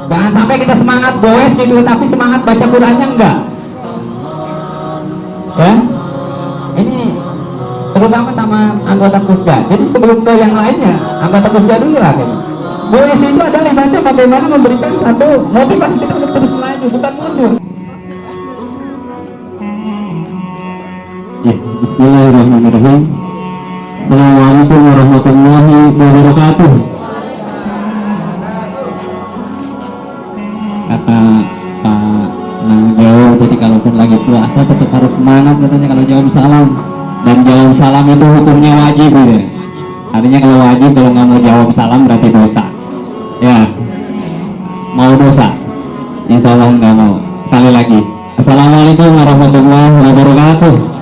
Jangan sampai kita semangat goes gitu, tapi semangat baca Qurannya enggak. Ya, ini terutama sama anggota pusda. Jadi sebelum ke yang lainnya, anggota pusda dulu lah. Gitu. Goes itu adalah ibaratnya bagaimana memberikan satu motivasi kita untuk terus maju, bukan mundur. Ya, bismillahirrahmanirrahim. Assalamualaikum warahmatullahi wabarakatuh. Kata Pak Jauh, jadi kalaupun lagi puasa tetap harus semangat katanya kalau jawab salam. Dan jawab salam itu hukumnya wajib gitu ya. Artinya kalau wajib, kalau nggak mau jawab salam berarti dosa. Ya, mau dosa? Insya Allah nggak mau. Sekali lagi, Assalamualaikum warahmatullahi wabarakatuh.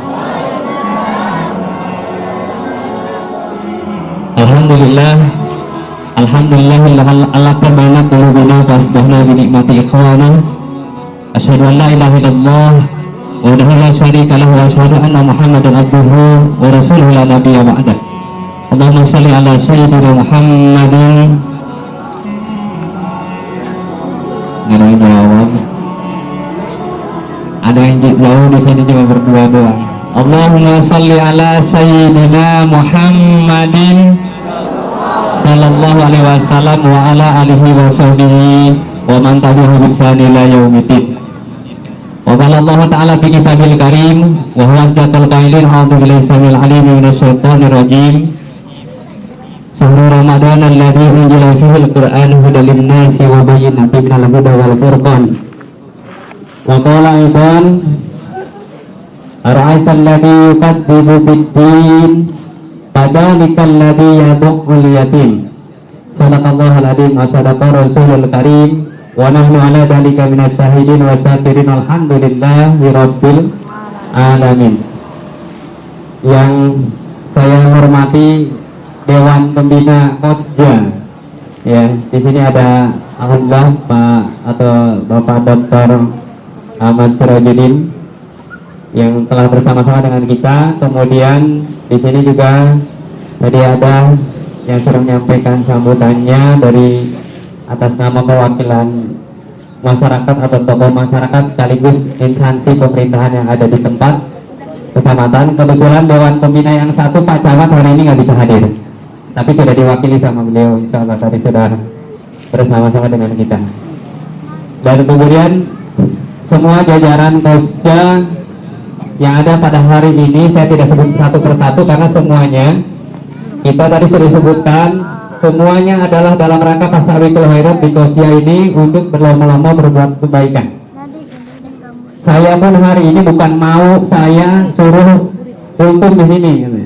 Alhamdulillah Allah tabaraka qulubuna fasbahna bi nikmati ikhwana. Asyhadu an la ilaha illallah wa la syarika lahu wa asyhadu anna Muhammadan abduhu wa rasuluhu la nabiyya ba'da. Allahumma shalli ala sayyidina Muhammadin. Nggak ada yang jawab. Ada yang jauh di sini cuma berdua doang. Allahumma shalli ala sayyidina Muhammadin sallallahu alaihi wasallam wa ala alihi wa sahbihi wa man tabi'ahu bi ihsan ila yaumiddin. Wa qala Allah ta'ala fi kitabil karim wa huwa asdaqul qailin a'udzu billahi samil alim minasy syaithanir rajim. Syahrul Ramadan alladzi unzila fihi al-Qur'an hudan lin-nasi wa bayyinatin minal huda wal furqan. Wa qala aidan ara'aita alladzi yukadzibu bid-din fadzalikal ladzi yad'ul yatim. Shadaqallahul adzim wa sadaqa rasulul karim wa nahnu ala dzalika minas syahidin wa syakirin alhamdulillahi rabbil alamin. Yang saya hormati Dewan Pembina Kosja. Ya, di sini ada alhamdulillah Pak atau Bapak Dr. Ahmad Sirajuddin yang telah bersama-sama dengan kita. Kemudian di sini juga tadi ada yang sudah menyampaikan sambutannya dari atas nama perwakilan masyarakat atau tokoh masyarakat sekaligus instansi pemerintahan yang ada di tempat kecamatan. Kebetulan Dewan Pembina yang satu Pak Camat hari ini nggak bisa hadir, tapi sudah diwakili sama beliau. Insya Allah tadi sudah bersama-sama dengan kita. Dan kemudian semua jajaran Kosja yang ada pada hari ini, saya tidak sebut satu persatu karena semuanya kita tadi sudah disebutkan, semuanya adalah dalam rangka Fastabiqul Khairat di Kosja ini untuk berlomba-lomba berbuat kebaikan. Saya pun hari ini bukan mau saya suruh kultum di sini gitu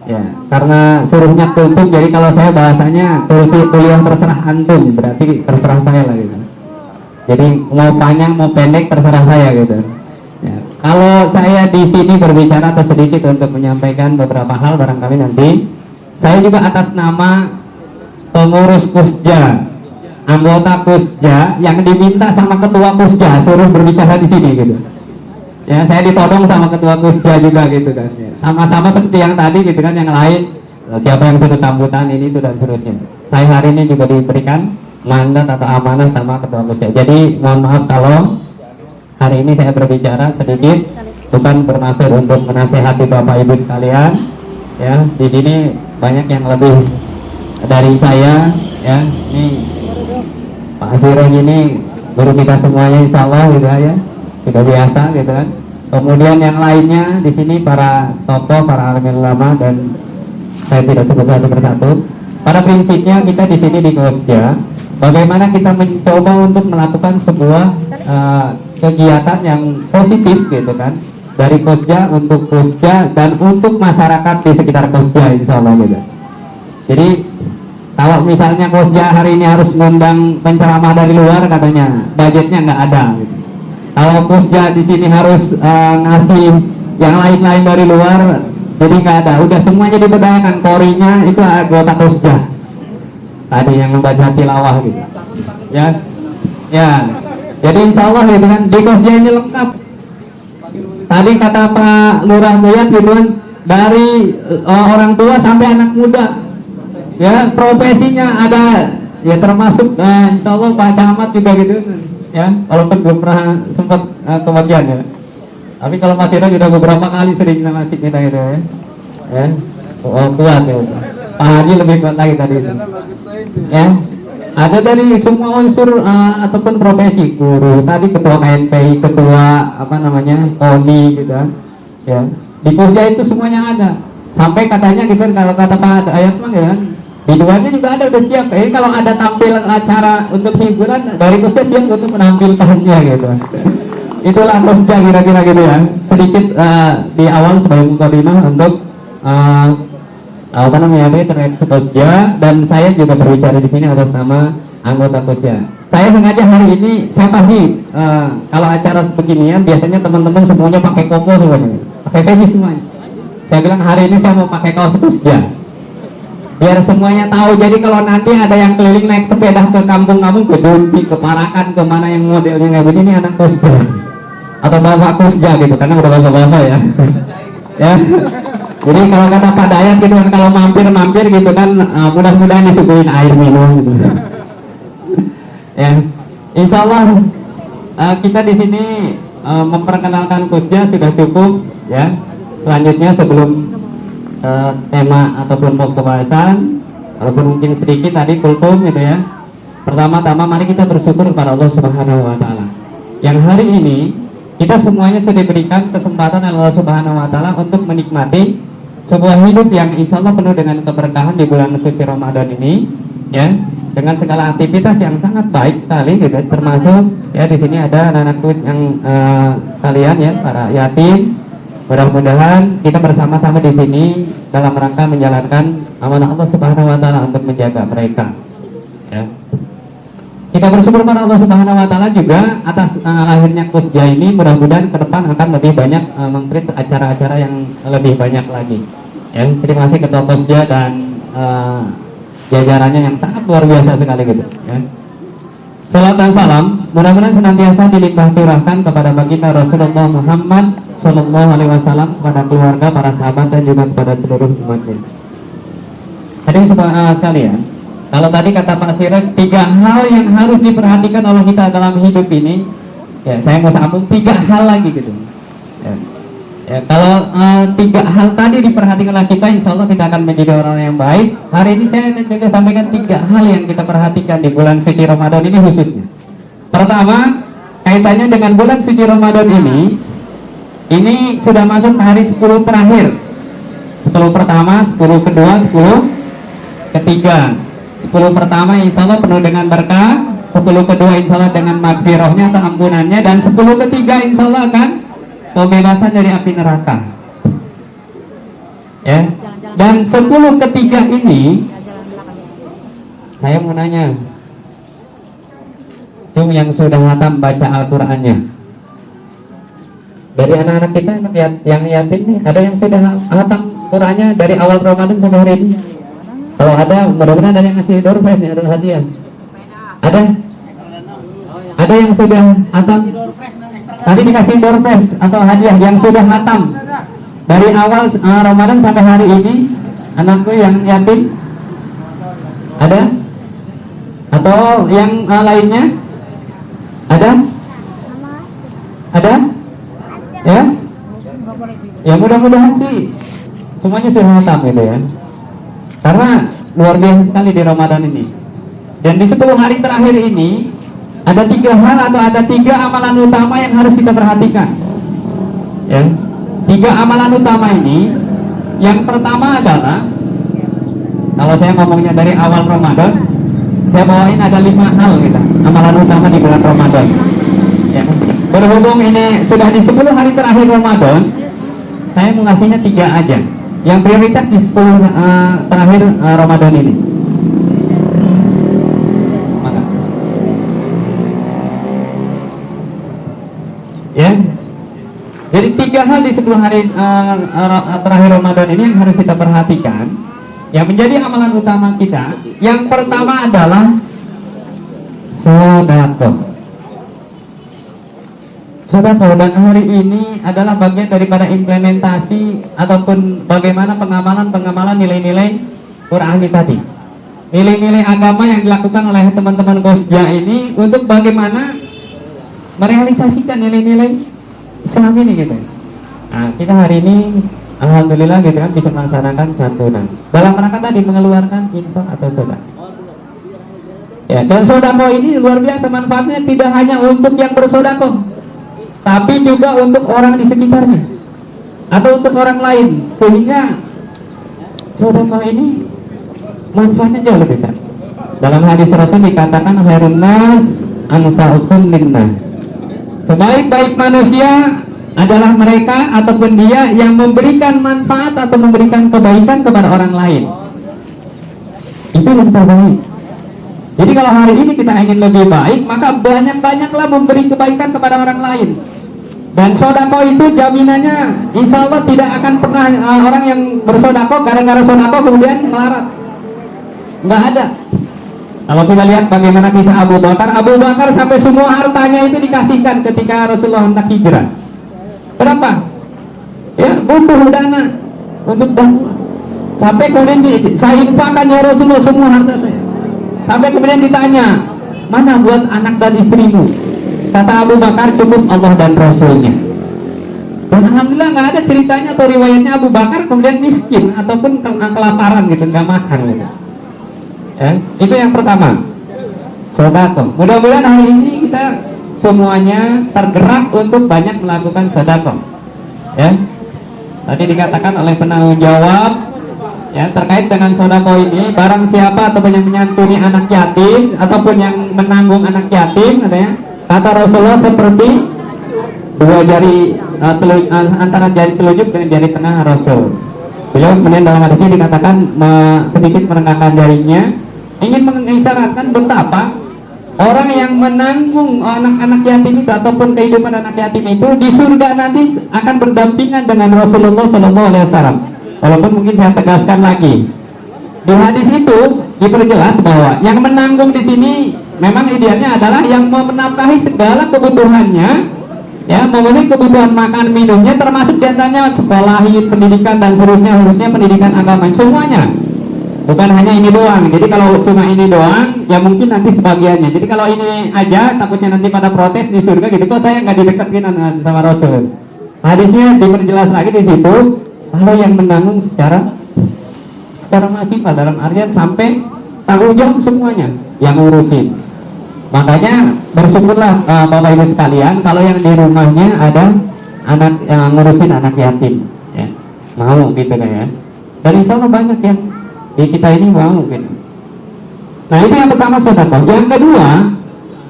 ya, karena suruhnya kultum, jadi kalau saya bahasanya kuliah terserah antum, berarti terserah saya lah gitu. Jadi mau panjang mau pendek terserah saya gitu. Ya, kalau saya di sini berbicara atau sedikit untuk menyampaikan beberapa hal, barangkali nanti saya juga atas nama pengurus Kosja, anggota Kosja yang diminta sama ketua Kosja suruh berbicara di sini gitu. Ya, saya ditodong sama ketua Kosja juga gitu kan. Ya, sama-sama seperti yang tadi gitu kan, yang lain siapa yang suruh sambutan ini itu dan seterusnya. Saya hari ini juga diberikan mandat atau amanah sama ketua Kosja. Jadi mohon maaf kalau hari ini saya berbicara sedikit, bukan bermaksud untuk menasehati Bapak Ibu sekalian. Ya, di sini banyak yang lebih dari saya. Ya, ini Pak Siroj ini guru kita semuanya, insya Allah gitu ya, sudah biasa gitu kan. Kemudian yang lainnya di sini para tokoh, para alim ulama, dan saya tidak sebut satu persatu. Pada prinsipnya kita di sini di Kosja, bagaimana kita mencoba untuk melakukan sebuah kegiatan yang positif gitu kan, dari Kosja untuk Kosja dan untuk masyarakat di sekitar Kosja, insya Allah gitu. Jadi kalau misalnya Kosja hari ini harus mengundang penceramah dari luar, katanya budgetnya nggak ada gitu. Kalau Kosja di sini harus ngasih yang lain-lain dari luar, jadi nggak ada. Udah semuanya diberdayakan, korinya itu anggota Kosja tadi yang membaca tilawah gitu ya. Ya, jadi insya Allah gitu kan, di Kosja ini lengkap. Tadi kata Pak Lurah Buyat gitu kan, dari orang tua sampai anak muda Ya profesinya ada, ya termasuk insya Allah Pak Camat juga gitu ya, walaupun belum pernah sempat kebagian ya, tapi kalau Mas Ira sudah beberapa kali sering ngasih kita gitu ya, kuat ya. Pak Haji lebih kuat lagi tadi itu ya. Ada dari semua unsur ataupun profesi, guru tadi, ketua KNPI, ketua apa namanya KONI gitu ya, di Pusja itu semuanya ada, sampai katanya gitu kalau kata Pak Ayat mah ya, di luarnya juga ada, udah siap. Kalau ada tampil acara untuk hiburan dari Pusja siap untuk menampilkannya gitu. Itulah Pusja kira-kira gitu ya. Sedikit di awal sebagai mukadimah untuk apa namanya terkait Pusja, dan saya juga berbicara di sini atas nama anggota Pusja. Saya sengaja hari ini saya pasti kalau acara beginian biasanya teman-teman semuanya pakai koko semuanya, pakai peci semuanya. Saya bilang hari ini saya mau pakai kaos Pusja, biar semuanya tahu. Jadi kalau nanti ada yang keliling naik sepeda ke kampung-kampung, ke Dunti, ke Parakan, kemana yang modelnya kayak begini, anak Pusja atau bapak Pusja gitu, karena udah bapak-bapak ya. Ya. Jadi kalau kata Pak Dayat gitu kan, kalau mampir gitu kan, mudah-mudahan disuguhin air minum gitu. Ya, insya Allah kita di sini memperkenalkan Pusja sudah cukup ya. Selanjutnya sebelum tema ataupun pembahasan, walaupun mungkin sedikit tadi kultum gitu ya. Pertama-tama mari kita bersyukur kepada Allah Subhanahu wa taala. Yang hari ini kita semuanya sudah diberikan kesempatan oleh Allah Subhanahu wa taala untuk menikmati sebuah hidup yang insya Allah penuh dengan keberkahan di bulan suci Ramadan ini ya, dengan segala aktivitas yang sangat baik sekali gitu, termasuk ya di sini ada anak-anakku yang sekalian ya, para yatim. Mudah-mudahan kita bersama-sama di sini dalam rangka menjalankan amanah Allah Subhanahu wa taala untuk menjaga mereka. Ya. Kita bersyukur pada Allah Subhanahu wa taala juga atas lahirnya Pusja ini. Mudah-mudahan ke depan akan lebih banyak mengkrit acara-acara yang lebih banyak lagi. Ya, terima kasih Ketua Pusja dan jajarannya yang sangat luar biasa sekali gitu ya. Salam dan salam mudah-mudahan senantiasa dilimpah curahkan kepada baginda Rasulullah Muhammad Sallallahu Alaihi Wasallam, kepada keluarga, para sahabat, dan juga kepada seluruh umatnya. Tadi sekalian, kalau tadi kata Pak Sirek, 3 hal yang harus diperhatikan oleh kita dalam hidup ini, ya saya mau sambung 3 hal lagi gitu. Ya, kalau 3 hal tadi diperhatikan oleh kita, insya Allah kita akan menjadi orang yang baik. Hari ini saya juga sampaikan 3 hal yang kita perhatikan di bulan suci Ramadan ini khususnya. Pertama, kaitannya dengan bulan suci Ramadan ini sudah masuk hari 10 terakhir. 10 pertama, 10 kedua, 10 ketiga. 10 pertama insya Allah penuh dengan berkah, 10 kedua insya Allah dengan maghfirahnya atau ampunannya, dan 10 ketiga insya Allah akan pembebasan dari api neraka. Ya. Dan 10 ketiga ini saya mau nanya, cum yang sudah hatam baca Al-Qur'annya dari anak-anak kita yang yatim nih, ada yang sudah hatam Qur'annya dari awal Ramadan sampai hari ini? Kalau ada, mudah-mudahan ada yang ngasih door prize nih, ada hadiah. Ada yang sudah hatam? Tadi dikasih door prize atau hadiah yang sudah hatam dari awal Ramadan sampai hari ini, anakku yang yatim? Ada? Atau yang lainnya? Ada? Ada? Ya? Ya mudah-mudahan sih semuanya sudah hatam gitu ya. Karena luar biasa sekali di Ramadan ini. Dan di 10 hari terakhir ini ada 3 hal atau ada 3 amalan utama yang harus kita perhatikan. Ya. 3 amalan utama ini, yang pertama adalah, kalau saya ngomongnya dari awal Ramadan, saya bawain ada 5 hal gitu, amalan utama di bulan Ramadan. Ya. Berhubung ini sudah di 10 hari terakhir Ramadan, saya mau ngasihnya 3 aja yang prioritas di 10 terakhir Ramadan ini. Maka. Ya. Jadi 3 hal di 10 hari terakhir Ramadan ini yang harus kita perhatikan, yang menjadi amalan utama kita. Yang pertama adalah sedekah. Sedekah, dan hari ini adalah bagian daripada implementasi ataupun bagaimana pengamalan nilai-nilai Quran tadi. nilai-nilai agama yang dilakukan oleh teman-teman Kosja ini untuk bagaimana merealisasikan nilai-nilai Islam ini gitu. Nah, kita hari ini alhamdulillah gitu kan bisa melaksanakan santunan dalam rangka tadi mengeluarkan infak atau sedekah. Ya, dan sodako ini luar biasa manfaatnya, tidak hanya untuk yang bersodako, tapi juga untuk orang di sekitarnya atau untuk orang lain, sehingga sodako ini manfaatnya jauh lebih besar. Dalam hadis Rasul dikatakan khairun nas anfa'uhum linnas. Sebaik-baik manusia adalah mereka ataupun dia yang memberikan manfaat atau memberikan kebaikan kepada orang lain. Itu yang terbaik. Jadi kalau hari ini kita ingin lebih baik, maka banyak-banyaklah memberi kebaikan kepada orang lain. Dan sodako itu jaminannya insya Allah tidak akan pernah orang yang bersodako gara-gara sodako kemudian melarat. Nggak ada. Kalau kita lihat bagaimana kisah Abu Bakar sampai semua hartanya itu dikasihkan ketika Rasulullah hendak hijrah. Kenapa? Ya, butuh dana untuk dakwah. Sampai kemudian saya infakkan ya Rasulullah semua harta saya. Sampai kemudian ditanya, mana buat anak dan istrimu? Kata Abu Bakar, cukup Allah dan Rasulnya. Dan alhamdulillah nggak ada ceritanya atau riwayatnya Abu Bakar kemudian miskin ataupun kelaparan gitu, nggak makan gitu. Ya, itu yang pertama. Sedekah. Mudah-mudahan hari ini kita semuanya tergerak untuk banyak melakukan sedekah. Ya. Tadi dikatakan oleh penanggung jawab ya terkait dengan sedekah ini, barang siapa ataupun yang menyantuni anak yatim ataupun yang menanggung anak yatim katanya, kata Rasulullah seperti dua jari antara jari telunjuk dengan jari tengah Rasul. Beliau kemudian dalam hadisnya dikatakan sedikit merengangkan jarinya, ingin mengisyaratkan betapa orang yang menanggung anak-anak yatim itu ataupun kehidupan anak yatim itu di surga nanti akan berdampingan dengan Rasulullah SAW. Walaupun mungkin saya tegaskan lagi, di hadis itu diperjelas bahwa yang menanggung di sini memang idealnya adalah yang menafkahi segala kebutuhannya, ya, memenuhi kebutuhan makan minumnya, termasuk diantaranya sekolah, pendidikan dan seterusnya, khususnya pendidikan agama semuanya. Bukan hanya ini doang. Jadi kalau cuma ini doang, ya mungkin nanti sebagiannya. Jadi kalau ini aja, takutnya nanti pada protes di surga gitu. Kok saya nggak didekatin sama Rasul? Hadisnya diperjelas lagi di situ. Kalau yang menanggung secara maksimal dalam artian sampai tanggung jawab semuanya yang ngurusin. Makanya bersyukurlah Bapak Ibu sekalian kalau yang di rumahnya ada anak yang ngurusin anak yatim, ya. Mau gitu kan ya. Dan insya Allah banyak yang di kita ini mau gitu. Nah itu yang pertama sedekah. Yang kedua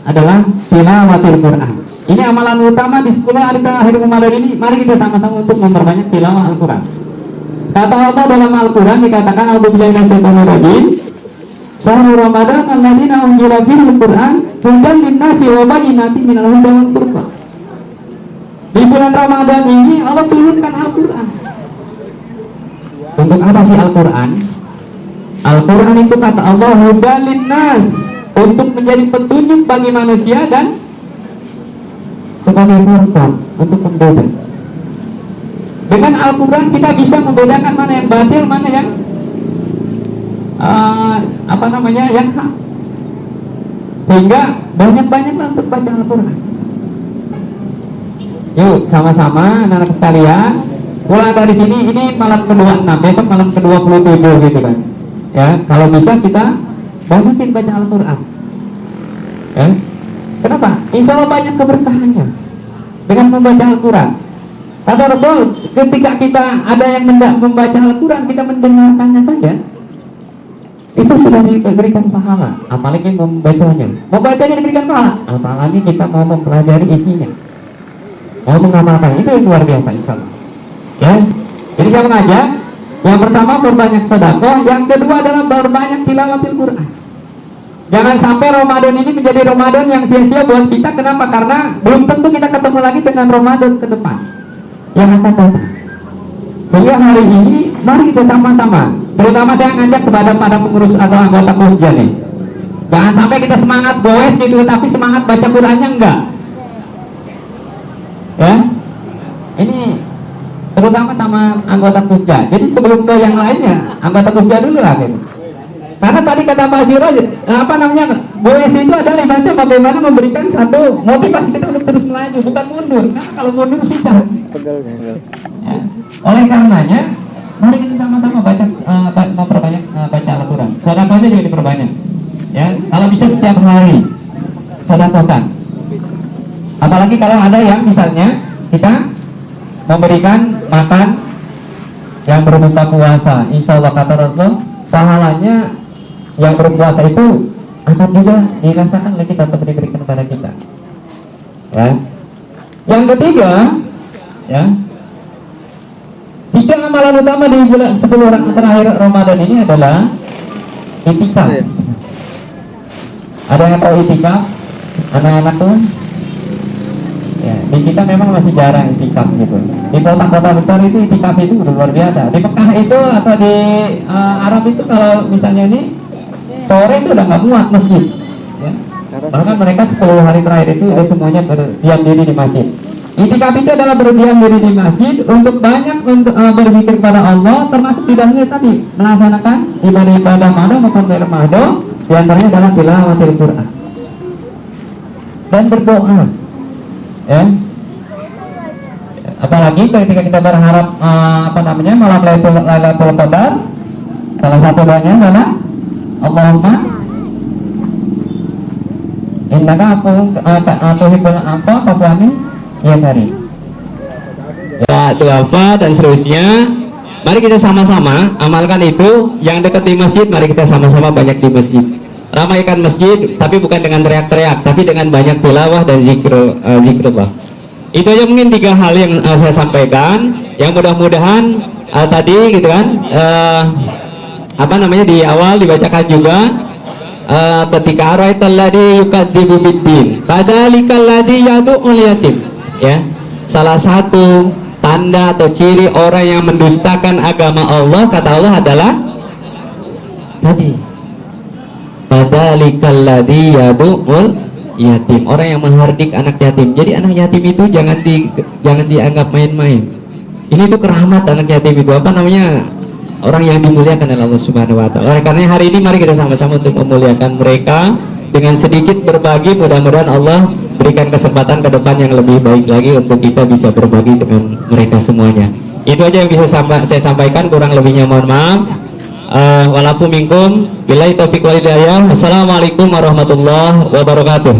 adalah tilawatil Quran. Ini amalan utama di 10 hari terakhir Ramadan ini. Mari kita sama-sama untuk memperbanyak tilawah Al-Quran. Kata Allah dalam Al-Quran dikatakan a'udzubillahi minasyaitonir rajim. Syahrul Ramadan alladzina unzila fihi al-Quran hudan lin-nasi wa bayyinatin minal huda wal furqan. Di bulan Ramadan ini Allah turunkan Al-Quran. Untuk apa sih Al-Quran? Al-Quran itu kata Allah hudan lin-nas, untuk menjadi petunjuk bagi manusia dan sebagai furqan, untuk pembeda. Dengan Al-Quran kita bisa membedakan mana yang batil, mana yang yang hak. Sehingga banyak-banyaklah untuk baca Al-Quran. Yuk sama-sama anak-anak sekalian, mulai dari sini, ini malam ke-26, besok malam ke-27 gitu kan. Ya, kalau bisa kita banyakin baca Al-Quran. Ya. Kenapa? Insya Allah banyak keberkahannya dengan membaca Al-Quran. Kata Rasul, ketika kita ada yang membaca Al-Quran, kita mendengarkannya saja, itu sudah diberikan pahala. Apalagi membacanya. Membacanya diberikan pahala. Apalagi kita mau mempelajari isinya, mau mengamalkan, itu luar biasa insya Allah. Ya. Jadi saya mengajak, yang pertama berbanyak sedekah, yang kedua adalah berbanyak tilawatil Quran. Jangan sampai Ramadan ini menjadi Ramadan yang sia-sia buat kita. Kenapa? Karena belum tentu kita ketemu lagi dengan Ramadan ke depan yang akan datang. Sehingga hari ini mari kita sama-sama, terutama saya ngajak kepada para pengurus atau anggota Kosja nih, jangan sampai kita semangat goes gitu, tapi semangat baca Qurannya enggak. Ya, ini terutama sama anggota Kosja. Jadi sebelum ke yang lainnya, anggota Kosja dulu lah gitu. Karena Karena tadi kata Pak Siroj, apa namanya, WSI itu adalah ibaratnya bagaimana memberikan satu motivasi kita untuk terus melaju, bukan mundur. Nah, kalau mundur susah. Ya. Oleh karenanya, mari kita sama-sama baca, memperbanyak baca Al-Quran. Sedekahnya juga diperbanyak. Ya, kalau bisa setiap hari sedekahkan. Apalagi kalau ada yang misalnya kita memberikan makan yang berbuka puasa, insya Allah kata Rasul, pahalanya yang berpuasa itu akan juga dirasakan oleh kita atau diberikan kepada kita. Ya. Yang ketiga, ya, 3 amalan utama di bulan 10 orang terakhir Ramadan ini adalah itikaf. Ada yang tahu itikaf? Anak-anak tuh? Ya, di kita memang masih jarang itikaf gitu. Di kota-kota besar itu itikaf itu luar biasa. Di Mekah itu atau di Arab itu kalau misalnya ini sore itu udah nggak muat masjid. Ya. Bahkan mereka 10 hari terakhir itu udah semuanya berdiam diri di masjid. Itikaf itu adalah berdiam diri di masjid untuk banyak berpikir kepada Allah, termasuk di dalamnya tadi melaksanakan ibadah-ibadah mado maupun ghair mado, di antaranya adalah tilawatil Quran dan berdoa. Ya. Apalagi ketika kita berharap malam Lailatul Qadar, salah satu doanya adalah Allahumma innaka tuhibbul afwa fa'fu anni ya karim. Ya, duafa dan seterusnya. Mari kita sama-sama amalkan itu. Yang dekat di masjid, mari kita sama-sama banyak di masjid. Ramaikan masjid, tapi bukan dengan teriak-teriak, tapi dengan banyak tilawah dan zikrullah. Itu aja mungkin 3 hal yang saya sampaikan. Yang mudah-mudahan tadi gitu kan, di awal dibacakan juga ketika araital ladzi yukadzibu biddin fadzalikal ladzi yad'ul yatim. Ya, salah satu tanda atau ciri orang yang mendustakan agama Allah, kata Allah adalah tadi fadzalikal ladzi yad'ul yatim, orang yang menghardik anak yatim. Jadi anak yatim itu jangan dianggap main-main. Ini tuh keramat anak yatim itu, orang yang dimuliakan oleh Allah Subhanahu wa taala. Oleh karena hari ini mari kita sama-sama untuk memuliakan mereka dengan sedikit berbagi. Mudah-mudahan Allah berikan kesempatan ke depan yang lebih baik lagi untuk kita bisa berbagi dengan mereka semuanya. Itu aja yang bisa saya sampaikan, kurang lebihnya mohon maaf. Walaupun minkum billahi taufiq wal hidayah. Wassalamualaikum warahmatullahi wabarakatuh.